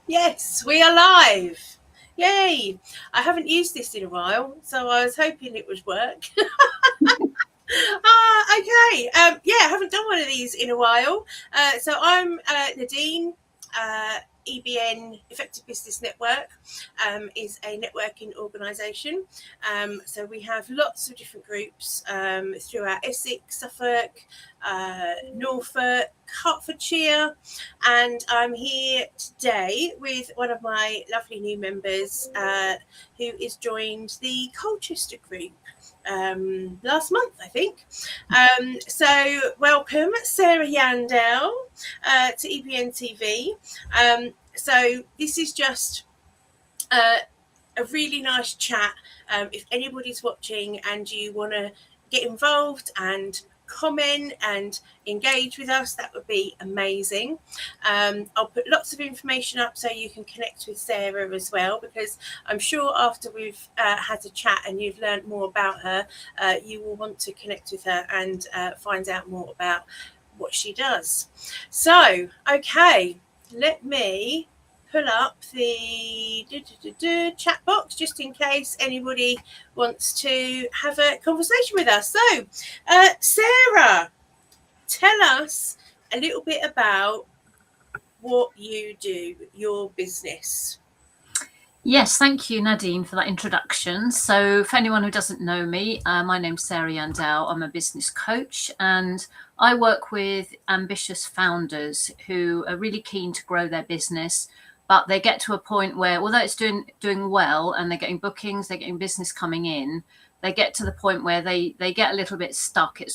Yes, we are live. Yay! I haven't used this in a while, so I was hoping it would work. Okay. Yeah, I haven't done one of these in a while. So I'm Nadine. EBN Effective Business Network is a networking organisation. So we have lots of different groups throughout Essex, Suffolk, Norfolk, Hertfordshire, and I'm here today with one of my lovely new members who is joined the Colchester group last month, I think. So welcome, Sarah Yandell, to EBN TV. So this is just a really nice chat. If anybody's watching and you want to get involved and comment and engage with us, that would be amazing. I'll put lots of information up so you can connect with Sarah as well, because I'm sure after we've had a chat and you've learned more about her, you will want to connect with her and find out more about what she does. So, okay, let me pull up the chat box just in case anybody wants to have a conversation with us. So, Sarah, tell us a little bit about what you do, your business. Yes, thank you, Nadine, for that introduction. So for anyone who doesn't know me, my name's Sarah Yandell. I'm a business coach and I work with ambitious founders who are really keen to grow their business, but they get to a point where, although it's doing well and they're getting bookings, they're getting business coming in, they get to the point where they get a little bit stuck. It's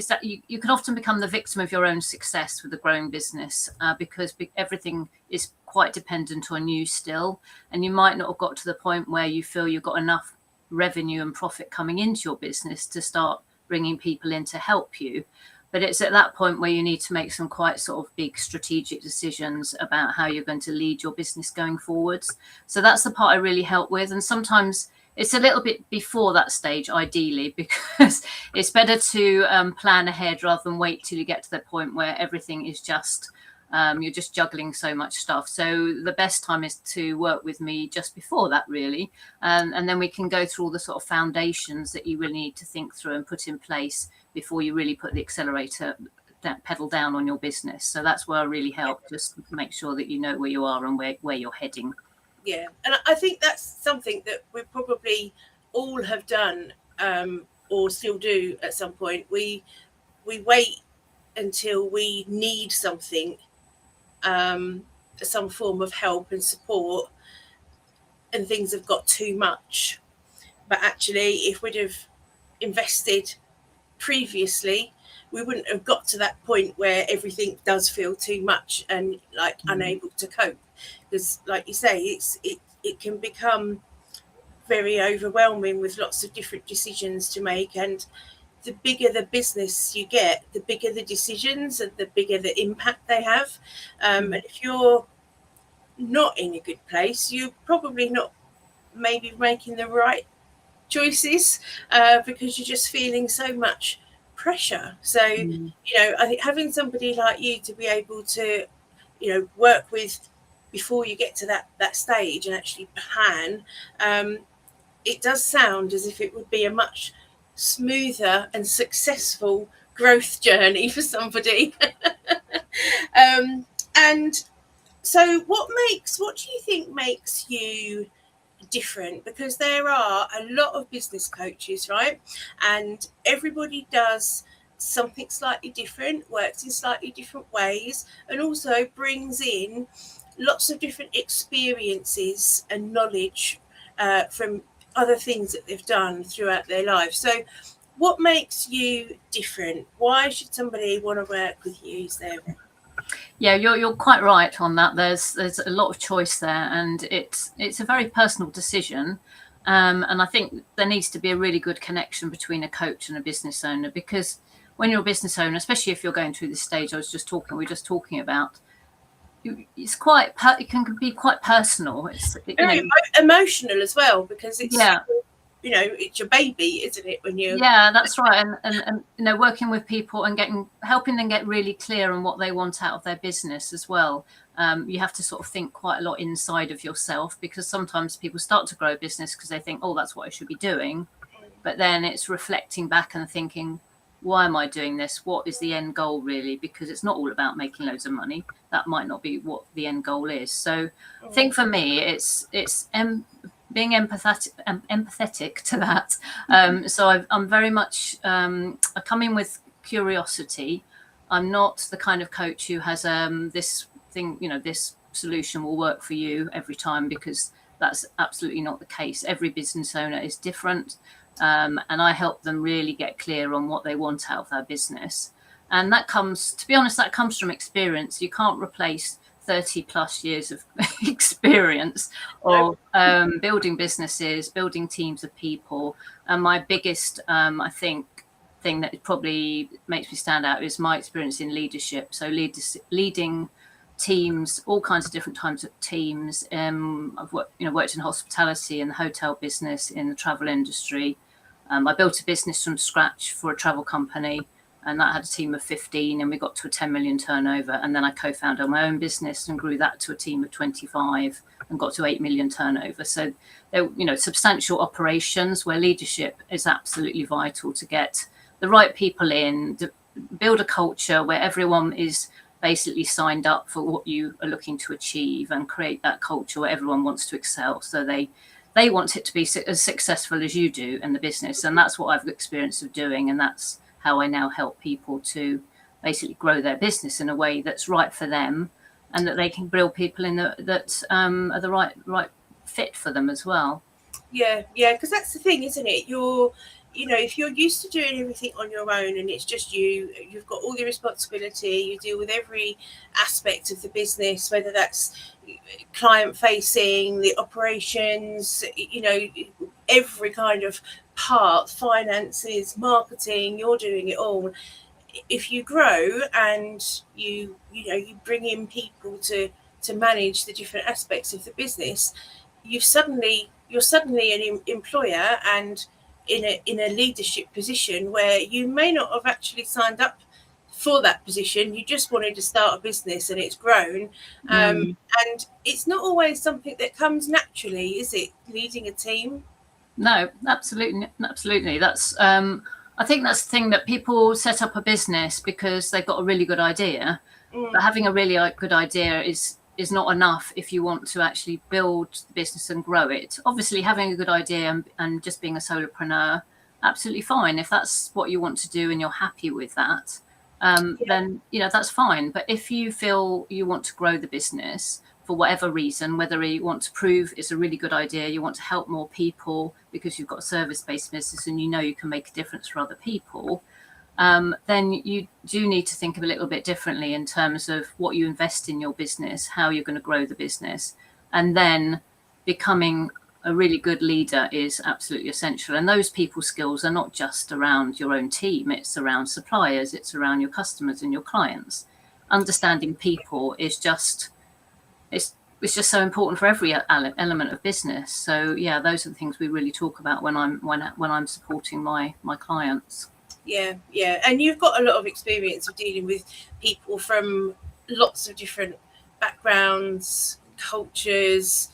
that you can often become the victim of your own success with a growing business because everything is quite dependent on you still. And you might not have got to the point where you feel you've got enough revenue and profit coming into your business to start bringing people in to help you. But it's at that point where you need to make some quite sort of big strategic decisions about how you're going to lead your business going forwards. So that's the part I really help with. And sometimes it's a little bit before that stage, ideally, because it's better to plan ahead rather than wait till you get to the point where everything is just, you're just juggling so much stuff. So the best time is to work with me just before that, really. And then we can go through all the sort of foundations that you really need to think through and put in place before you really put the accelerator pedal down on your business. So that's where I really help, just make sure that you know where you are and where you're heading. Yeah, and I think that's something that we probably all have done or still do at some point. We wait until we need something, some form of help and support, and things have got too much. But actually, if we'd have invested previously, we wouldn't have got to that point where everything does feel too much and like unable to cope. Because, like you say, it can become very overwhelming with lots of different decisions to make, and the bigger the business you get, the bigger the decisions and the bigger the impact they have. And if you're not in a good place, you're probably not maybe making the right choices because you're just feeling so much pressure. So, I think having somebody like you to be able to, work with before you get to that stage and actually plan, it does sound as if it would be a much smoother and successful growth journey for somebody. And so what do you think makes you different? Because there are a lot of business coaches, right? And everybody does something slightly different, works in slightly different ways, and also brings in lots of different experiences and knowledge from other things that they've done throughout their life. So what makes you different? Why should somebody want to work with you, Sarah? Yeah, you're quite right on that. There's a lot of choice there, and it's a very personal decision. And I think there needs to be a really good connection between a coach and a business owner, because when you're a business owner, especially if you're going through this stage we were just talking about, it can be quite personal. It's very emotional as well, because it's it's your baby, isn't it? When you Yeah, that's right. And working with people and helping them get really clear on what they want out of their business as well. You have to sort of think quite a lot inside of yourself, because sometimes people start to grow a business because they think, oh, that's what I should be doing. But then it's reflecting back and thinking, why am I doing this? What is the end goal really? Because it's not all about making loads of money. That might not be what the end goal is. So I think for me, it's being empathetic to that. So I'm very much I come in with curiosity. I'm not the kind of coach who has this thing, this solution will work for you every time, because that's absolutely not the case. Every business owner is different, and I help them really get clear on what they want out of their business. And that comes, to be honest, that comes from experience. You can't replace 30 plus years of experience of building businesses, building teams of people. And my biggest, I think, thing that probably makes me stand out is my experience in leadership. So leading teams, all kinds of different types of teams. I've worked in hospitality, in the hotel business, in the travel industry. I built a business from scratch for a travel company, and that had a team of 15, and we got to a 10 million turnover. And then I co-founded my own business and grew that to a team of 25 and got to 8 million turnover. So they're, substantial operations where leadership is absolutely vital to get the right people in, to build a culture where everyone is basically signed up for what you are looking to achieve, and create that culture where everyone wants to excel. So they want it to be as successful as you do in the business. And that's what I've got experience of doing. And that's how I now help people to basically grow their business in a way that's right for them, and that they can build people in that are the right fit for them as well. Yeah, because that's the thing, isn't it? If you're used to doing everything on your own and it's just you've got all the responsibility, you deal with every aspect of the business, whether that's client facing, the operations, every kind of part, finances, marketing, you're doing it all. If you grow and you bring in people to manage the different aspects of the business, you're suddenly an employer and in a leadership position where you may not have actually signed up for that position. You just wanted to start a business and it's grown. And it's not always something that comes naturally, is it, leading a team? No, absolutely. That's I think that's the thing, that people set up a business because they've got a really good idea, but having a really good idea is not enough if you want to actually build the business and grow it. Obviously, having a good idea and just being a solopreneur, absolutely fine. If that's what you want to do and you're happy with that, then that's fine. But if you feel you want to grow the business for whatever reason, whether you want to prove it's a really good idea, you want to help more people because you've got a service-based business and you can make a difference for other people, then you do need to think of a little bit differently in terms of what you invest in your business, how you're going to grow the business. And then becoming a really good leader is absolutely essential. And those people skills are not just around your own team, it's around suppliers, it's around your customers and your clients. Understanding people is just it's just so important for every element of business. So yeah, those are the things we really talk about when I'm supporting my clients. Yeah, and you've got a lot of experience of dealing with people from lots of different backgrounds, cultures,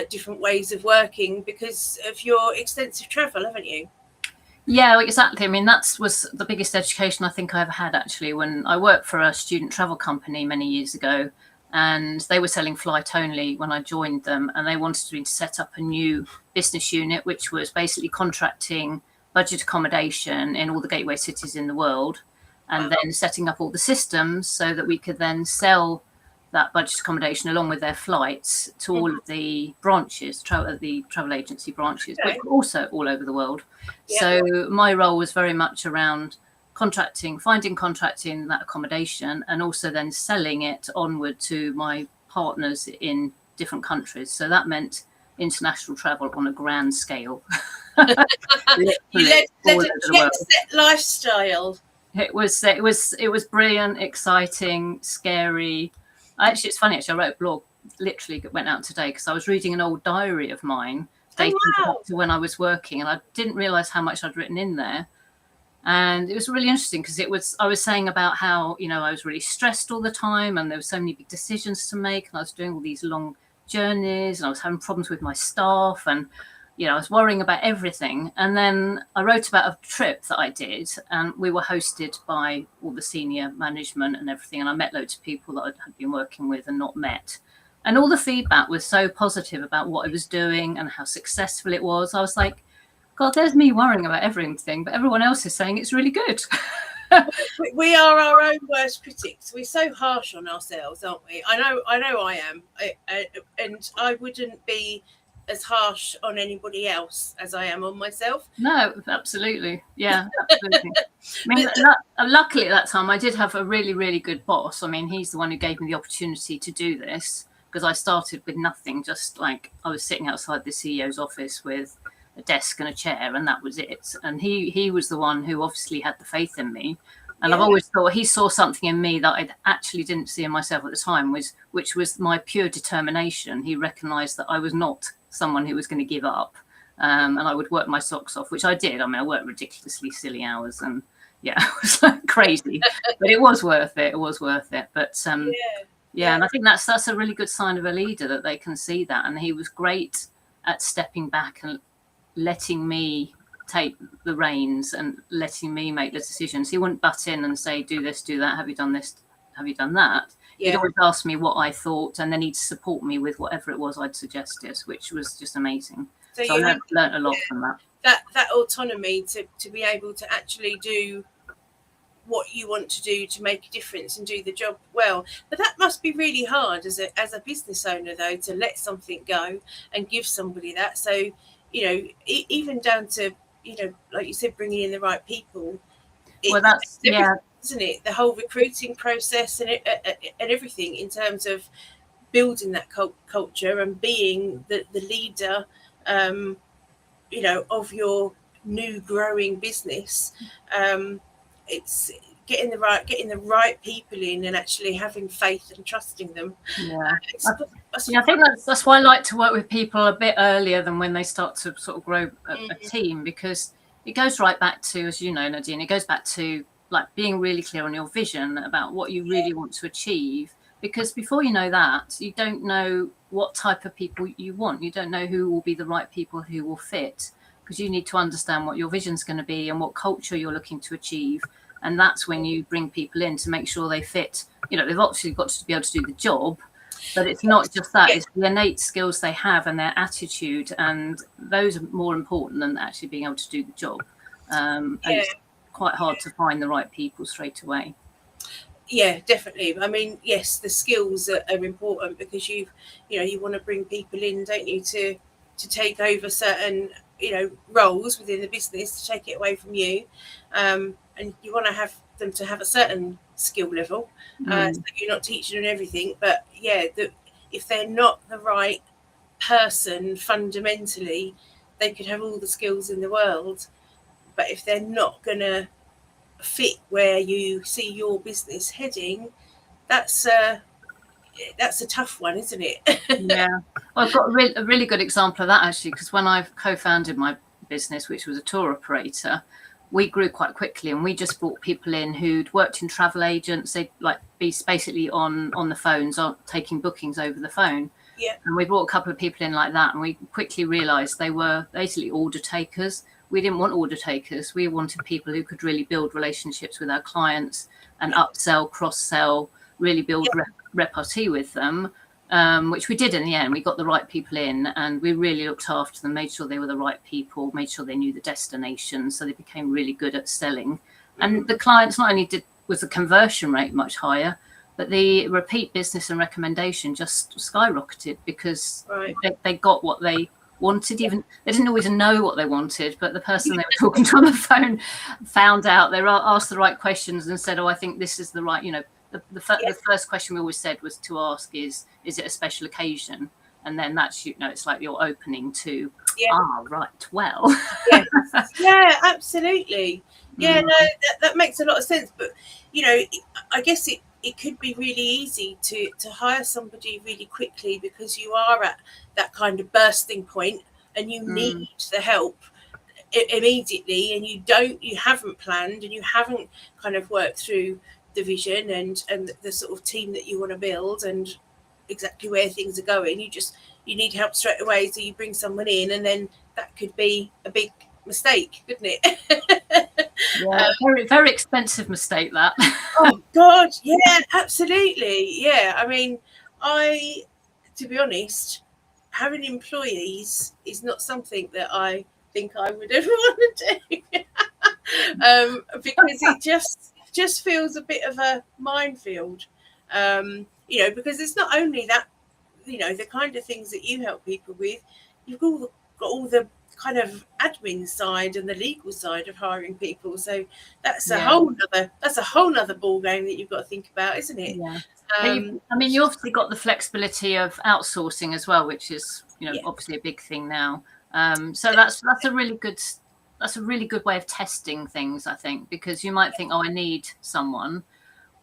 different ways of working because of your extensive travel, haven't you? Yeah, exactly. I mean, that was the biggest education I think I ever had, actually, when I worked for a student travel company many years ago. And they were selling flight only when I joined them, and they wanted me to set up a new business unit, which was basically contracting budget accommodation in all the gateway cities in the world, and then setting up all the systems so that we could then sell that budget accommodation along with their flights to all of the branches, the travel agency branches, but also all over the world. Yeah. So my role was very much around contracting that accommodation, and also then selling it onward to my partners in different countries. So that meant international travel on a grand scale. You led a jet set lifestyle. It was brilliant, exciting, scary. Actually, it's funny. Actually, I wrote a blog. Literally went out today because I was reading an old diary of mine dating wow. back to when I was working, and I didn't realise how much I'd written in there. And it was really interesting because I was saying about how, I was really stressed all the time and there were so many big decisions to make, and I was doing all these long journeys and I was having problems with my staff, and I was worrying about everything. And then I wrote about a trip that I did, and we were hosted by all the senior management and everything, and I met loads of people that I had been working with and not met. And all the feedback was so positive about what I was doing and how successful it was. I was like, God, there's me worrying about everything, but everyone else is saying it's really good. We are our own worst critics. We're so harsh on ourselves, aren't we? I know I am. And I wouldn't be as harsh on anybody else as I am on myself. No, absolutely. Yeah, absolutely. I mean, luckily at that time, I did have a really, really good boss. I mean, he's the one who gave me the opportunity to do this, because I started with nothing, just like I was sitting outside the CEO's office with a desk and a chair, and that was it. And he was the one who obviously had the faith in me. And I've always thought he saw something in me that I actually didn't see in myself at the time, which was my pure determination. He recognised that I was not someone who was going to give up, and I would work my socks off, which I did. I mean, I worked ridiculously silly hours, and it was like crazy, but it was worth it. It was worth it. But and I think that's a really good sign of a leader, that they can see that. And he was great at stepping back and letting me take the reins and letting me make the decisions. He wouldn't butt in and say, do this, do that, have you done this, have you done that? He'd always ask me what I thought, and then he'd support me with whatever it was I'd suggested, which was just amazing. So I learned a lot from that. That autonomy to be able to actually do what you want to do to make a difference and do the job well. But that must be really hard as a business owner, though, to let something go and give somebody that. So, even down to, like you said, bringing in the right people. That's isn't it? The whole recruiting process and everything in terms of building that culture and being the leader, of your new growing business. It's getting the right people in and actually having faith and trusting them. I think that's why I like to work with people a bit earlier than when they start to sort of grow a team, because it goes right back to, as you know, Nadine, it goes back to like being really clear on your vision about what you really want to achieve. Because before you know that, you don't know what type of people you want. You don't know who will be the right people who will fit, because you need to understand what your vision's going to be and what culture you're looking to achieve. And that's when you bring people in to make sure they fit. They've obviously got to be able to do the job, but it's not just that. It's the innate skills they have and their attitude, and those are more important than actually being able to do the job. And it's quite hard to find the right people straight away. Yeah, definitely. I mean, yes, the skills are important, because you want to bring people in, don't you, to take over certain roles within the business, to take it away from you, and you want to have them to have a certain skill level, so you're not teaching them everything. But if they're not the right person fundamentally, they could have all the skills in the world, but if they're not going to fit where you see your business heading, that's a tough one, isn't it? Well, I've got a really good example of that, actually, because when I co-founded my business, which was a tour operator, we grew quite quickly, and we just brought people in who'd worked in travel agents. They'd be basically on the phones, taking bookings over the phone. And we brought a couple of people in like that, and we quickly realized they were basically order takers. We didn't want order takers. We wanted people who could really build relationships with our clients and upsell, cross-sell, really build repartee with them, which we did in the end. We got the right people in, and we really looked after them, made sure they were the right people, made sure they knew the destination, so they became really good at selling. And the clients, not only was the conversion rate much higher, but the repeat business and recommendation just skyrocketed, because they got what they wanted. Even they didn't always know what they wanted, but the person they were talking to on the phone found out. They asked the right questions and said, I think this is the right, the first question we always said was to ask is it a special occasion? And then that's, it's like your opening to, right, well. Absolutely. No, that makes a lot of sense. But, I guess it could be really easy to hire somebody really quickly, because you are at that kind of bursting point and you need the help immediately, and you haven't planned, and you haven't kind of worked through the vision and the sort of team that you want to build and exactly where things are going, you need help straight away, so you bring someone in, and then that could be a big mistake, couldn't it? Yeah, very, very expensive mistake that. Oh God, yeah, absolutely. Yeah, I mean, to be honest, having employees is not something that I think I would ever want to do, because it just feels a bit of a minefield. Because it's not only that, the kind of things that you help people with, you've got all the kind of admin side and the legal side of hiring people. So that's a whole nother ball game that you've got to think about, isn't it? Yeah. You obviously got the flexibility of outsourcing as well, which is obviously a big thing now. So that's a really good way of testing things, I think, because you might think, I need someone,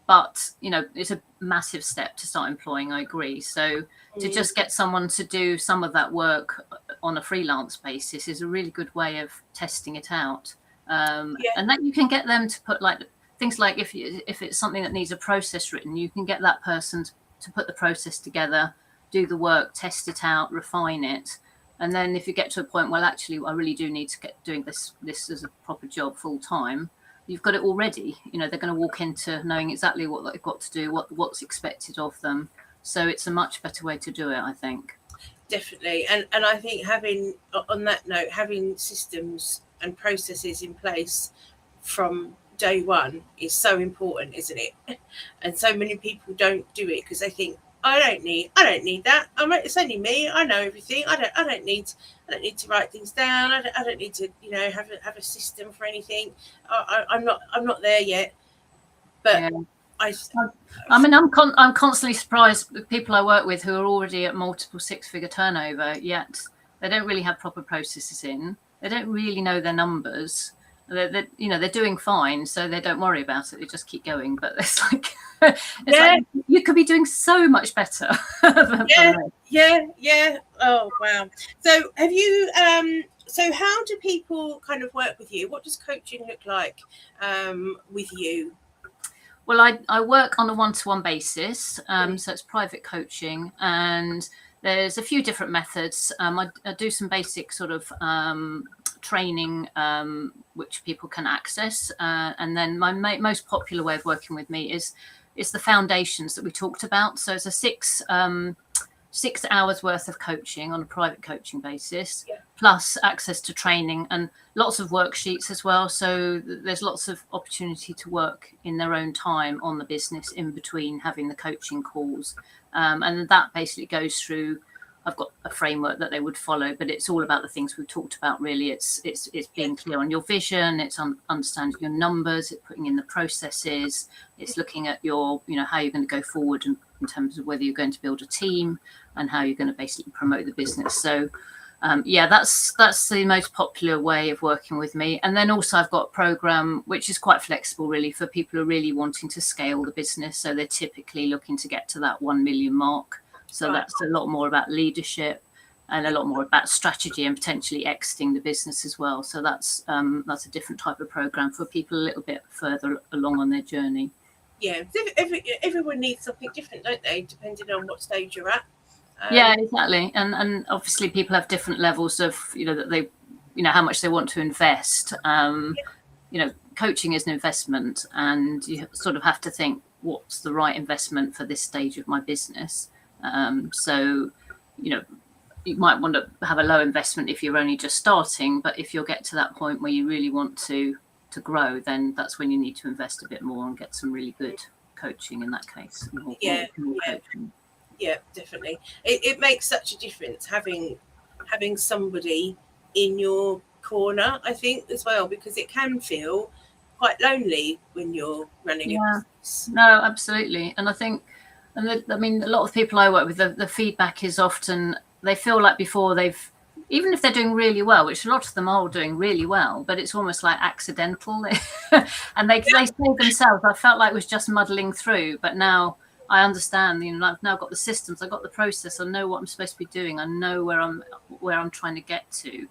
but it's a massive step to start employing. I agree. So to just get someone to do some of that work on a freelance basis is a really good way of testing it out. And that you can get them to put things like if it's something that needs a process written, you can get that person to put the process together, do the work, test it out, refine it. And then if you get to a point, well, actually, I really do need to get doing this as a proper job full time, you've got it already. They're going to walk into knowing exactly what they've got to do, what's expected of them. So it's a much better way to do it, I think. Definitely. And I think on that note, having systems and processes in place from day one is so important, isn't it? And so many people don't do it because they think, I don't need that. It's only me. I know everything. I don't need to write things down. I don't need to have a system for anything. I'm not there yet. But yeah. I'm constantly surprised with people I work with who are already at multiple six-figure turnover, yet they don't really have proper processes in. They don't really know their numbers. They're doing fine, so they don't worry about it. They just keep going. But it's like, like you could be doing so much better. Yeah. Oh wow. So have you? So how do people kind of work with you? What does coaching look like with you? Well, I work on a one-to-one basis, so it's private coaching, and there's a few different methods. I do some basic sort of training which people can access, and then my most popular way of working with me is the foundations that we talked about. So it's a 6 hours worth of coaching on a private coaching basis, plus access to training and lots of worksheets as well. So there's lots of opportunity to work in their own time on the business in between having the coaching calls, and that basically goes through. I've got a framework that they would follow, but it's all about the things we've talked about, really. It's being clear on your vision, it's understanding your numbers, it's putting in the processes, it's looking at your, how you're going to go forward in terms of whether you're going to build a team and how you're going to basically promote the business. So, that's the most popular way of working with me. And then also I've got a program which is quite flexible, really, for people who are really wanting to scale the business. So they're typically looking to get to that 1 million mark. So that's a lot more about leadership and a lot more about strategy and potentially exiting the business as well. So that's a different type of program for people a little bit further along on their journey. Yeah, everyone needs something different, don't they, depending on what stage you're at. Yeah, exactly. And obviously people have different levels of, that they, how much they want to invest. Coaching is an investment, and you sort of have to think, what's the right investment for this stage of my business? So, you might want to have a low investment if you're only just starting, but if you'll get to that point where you really want to grow, then that's when you need to invest a bit more and get some really good coaching in that case. Yeah, definitely. It makes such a difference having somebody in your corner, I think, as well, because it can feel quite lonely when you're running a business. No, absolutely. And I think, a lot of people I work with, the feedback is often they feel like before even if they're doing really well, which a lot of them are doing really well, but it's almost like accidental. And they say themselves, I felt like I was just muddling through, but now I understand, I've now got the systems, I've got the process, I know what I'm supposed to be doing, I know where I'm trying to get to.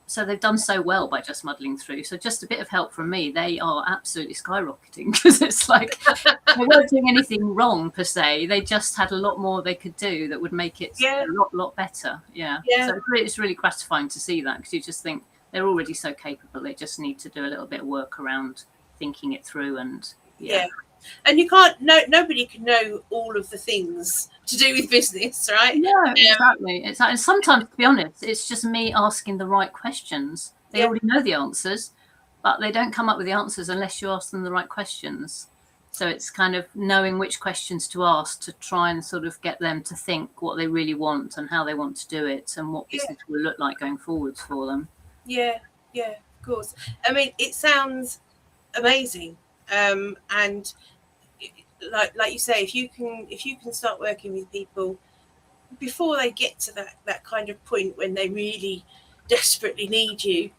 So they've done so well by just muddling through. So just a bit of help from me, they are absolutely skyrocketing, because it's like they weren't doing anything wrong per se. They just had a lot more they could do that would make it a lot better. Yeah. So it's really gratifying to see that, because you just think they're already so capable. They just need to do a little bit of work around thinking it through. And and you can't nobody can know all of the things to do with business, right? No, exactly. And sometimes, to be honest, it's just me asking the right questions. They already know the answers, but they don't come up with the answers unless you ask them the right questions. So it's kind of knowing which questions to ask to try and sort of get them to think what they really want and how they want to do it, and what business will look like going forwards for them. Yeah, of course. I mean, it sounds amazing. And like you say, if you can start working with people before they get to that kind of point when they really desperately need you,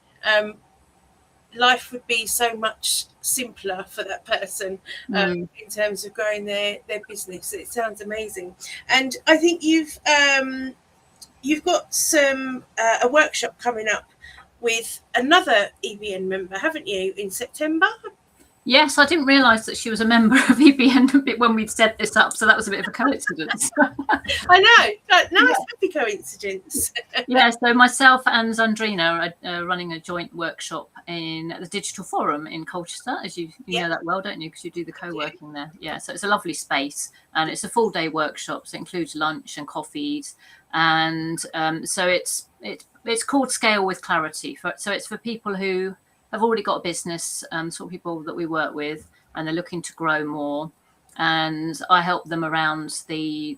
life would be so much simpler for that person in terms of growing their business. It sounds amazing. And I think you've got some a workshop coming up with another EBN member, haven't you, in September? Yes, I didn't realise that she was a member of EBN when we'd set this up, so that was a bit of a coincidence. I know, nice, happy coincidence. So myself and Zandrina are running a joint workshop in the Digital Forum in Colchester, as you know that well, don't you? Because you do the co-working there. Yeah, so it's a lovely space, and it's a full-day workshop, so it includes lunch and coffees, and so it's called Scale with Clarity. So it's for people who have already got a business, sort of people that we work with, and they're looking to grow more. And I help them around the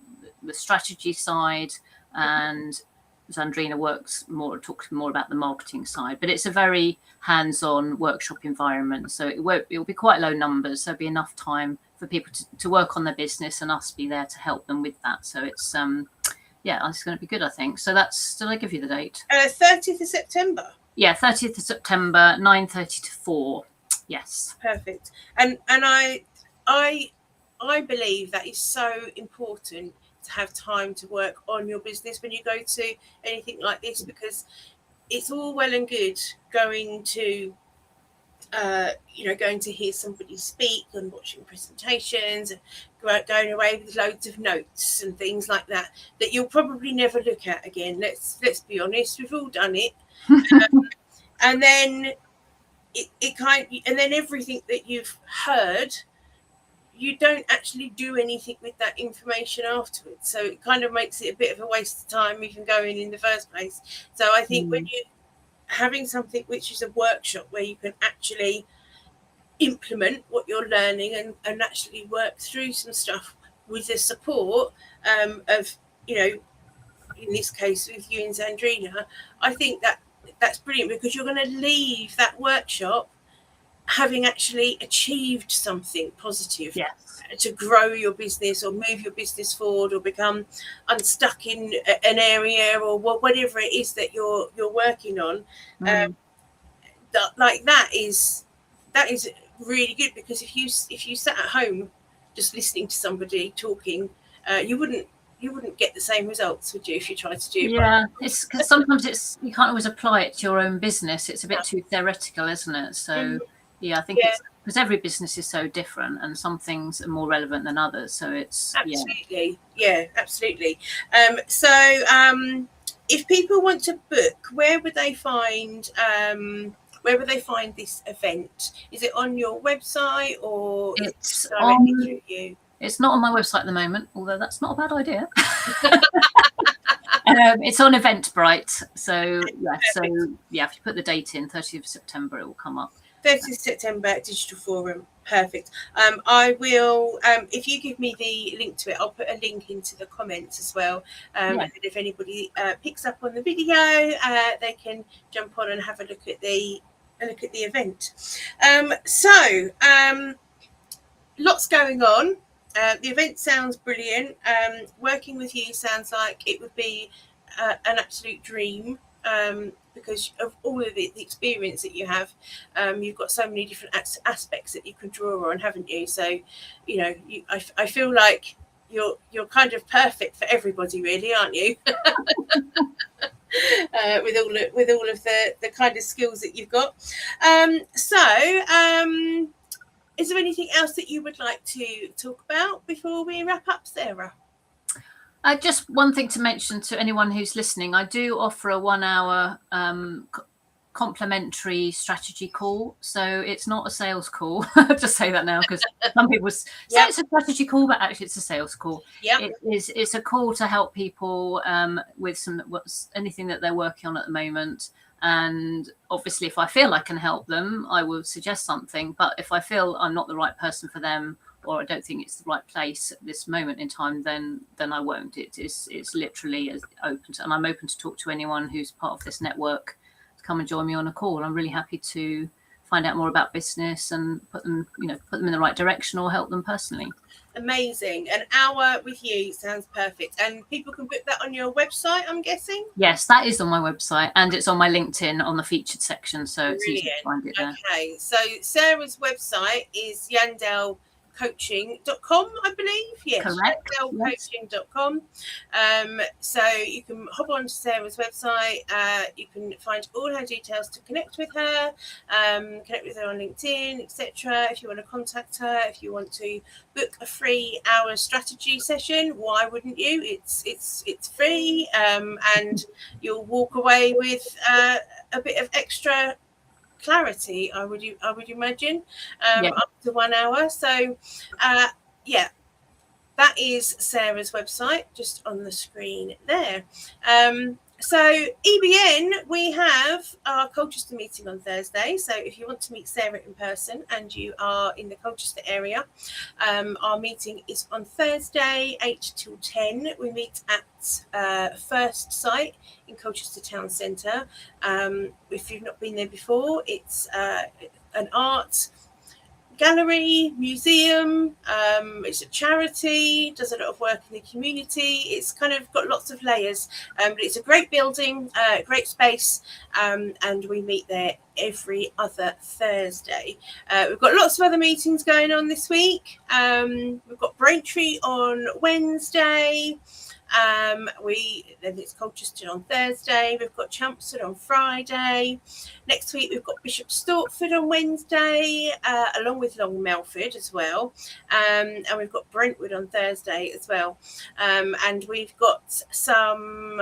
strategy side, and Zandrina talks more about the marketing side. But it's a very hands-on workshop environment, so it'll be quite low numbers. So there'll be enough time for people to work on their business, and us be there to help them with that. So it's it's going to be good, I think. So did I give you the date? 30th of September. Yeah, 30th of September, 9:30 to 4. Yes. Perfect. And I believe that is so important, to have time to work on your business when you go to anything like this, because it's all well and good going to hear somebody speak and watching presentations and going away with loads of notes and things like that you'll probably never look at again. Let's be honest, we've all done it. And then and then everything that you've heard, you don't actually do anything with that information afterwards. So it kind of makes it a bit of a waste of time even going in the first place. So I think when you're having something which is a workshop where you can actually implement what you're learning and actually work through some stuff with the support of, in this case with you and Zandrina, I think that's brilliant, because you're going to leave that workshop having actually achieved something positive to grow your business or move your business forward or become unstuck in an area or whatever it is that you're working on. That is really good, because if you sat at home just listening to somebody talking, you wouldn't get the same results, would you, if you tried to do it? Yeah, it's because sometimes you can't always apply it to your own business. It's a bit too theoretical, isn't it? So I think it's because every business is so different, and some things are more relevant than others. So it's absolutely. If people want to book, where would they find this event? Is it on your website, or it's directly through you? It's not on my website at the moment, although that's not a bad idea. It's on Eventbrite. So if you put the date in, 30th of September, it will come up. 30th of September, Digital Forum. Perfect. I will, if you give me the link to it, I'll put a link into the comments as well. And if anybody picks up on the video, they can jump on and have a look at the event. Lots going on. The event sounds brilliant. Working with you sounds like it would be an absolute dream. because of all of the experience that you have. You've got so many different aspects that you can draw on, haven't you? So, I feel like you're kind of perfect for everybody, really, aren't you? With all of the kind of skills that you've got. Is there anything else that you would like to talk about before we wrap up, Sarah? Just one thing to mention to anyone who's listening, I do offer a 1 hour complimentary strategy call. So it's not a sales call. I'll just say that now, because some people say it's a strategy call, but actually it's a sales call. It's a call to help people with anything that they're working on at the moment. And obviously, if I feel I can help them, I will suggest something. But if I feel I'm not the right person for them, or I don't think it's the right place at this moment in time, then I won't. It's literally as open to, and I'm open to talk to anyone who's part of this network to come and join me on a call. I'm really happy to find out more about business and put them in the right direction or help them personally. Amazing. An hour with you sounds perfect. And people can book that on your website, I'm guessing? Yes, that is on my website, and it's on my LinkedIn on the featured section, so it's easy to find it there. Okay, so Sarah's website is yandellcoaching.com, I believe. Yes, correct. yandellcoaching.com. So you can hop on to Sarah's website. You can find all her details to connect with her on LinkedIn, etc. If you want to contact her, if you want to book a free hour strategy session, why wouldn't you? It's free, and you'll walk away with a bit of extra clarity, I would imagine, up to 1 hour. So that is Sarah's website, just on the screen there. So EBN, we have our Colchester meeting on Thursday. So if you want to meet Sarah in person and you are in the Colchester area, our meeting is on Thursday, 8 till 10. We meet at First Site in Colchester Town Centre. If you've not been there before, it's an art gallery, museum. It's a charity, does a lot of work in the community. It's kind of got lots of layers, but it's a great building, great space, and we meet there every other Thursday. We've got lots of other meetings going on this week. We've got Braintree on Wednesday. Then it's Colchester on Thursday. We've got Chelmsford on Friday. Next week we've got Bishop Stortford on Wednesday, along with Long Melford as well. And we've got Brentwood on Thursday as well. And we've got some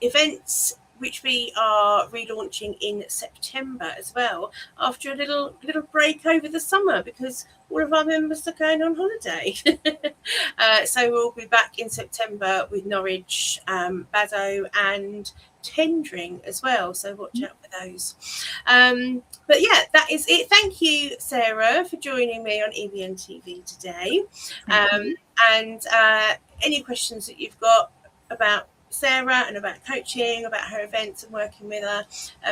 events which we are relaunching in September as well, after a little break over the summer, because all of our members are going on holiday. So we'll be back in September with Norwich, Baddow and Tendring as well. So watch out for those. But yeah, that is it. Thank you, Sarah, for joining me on EBN TV today. And any questions that you've got about Sarah and about coaching, about her events and working with her,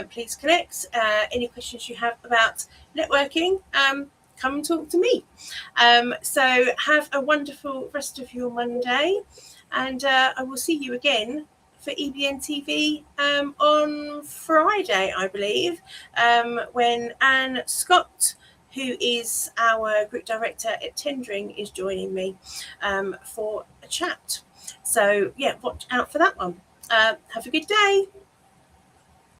please connect. Any questions you have about networking, come and talk to me. So have a wonderful rest of your Monday, and I will see you again for EBN TV on Friday, I believe, when Anne Scott, who is our group director at Tendring, is joining me for a chat. So yeah, watch out for that one. Have a good day.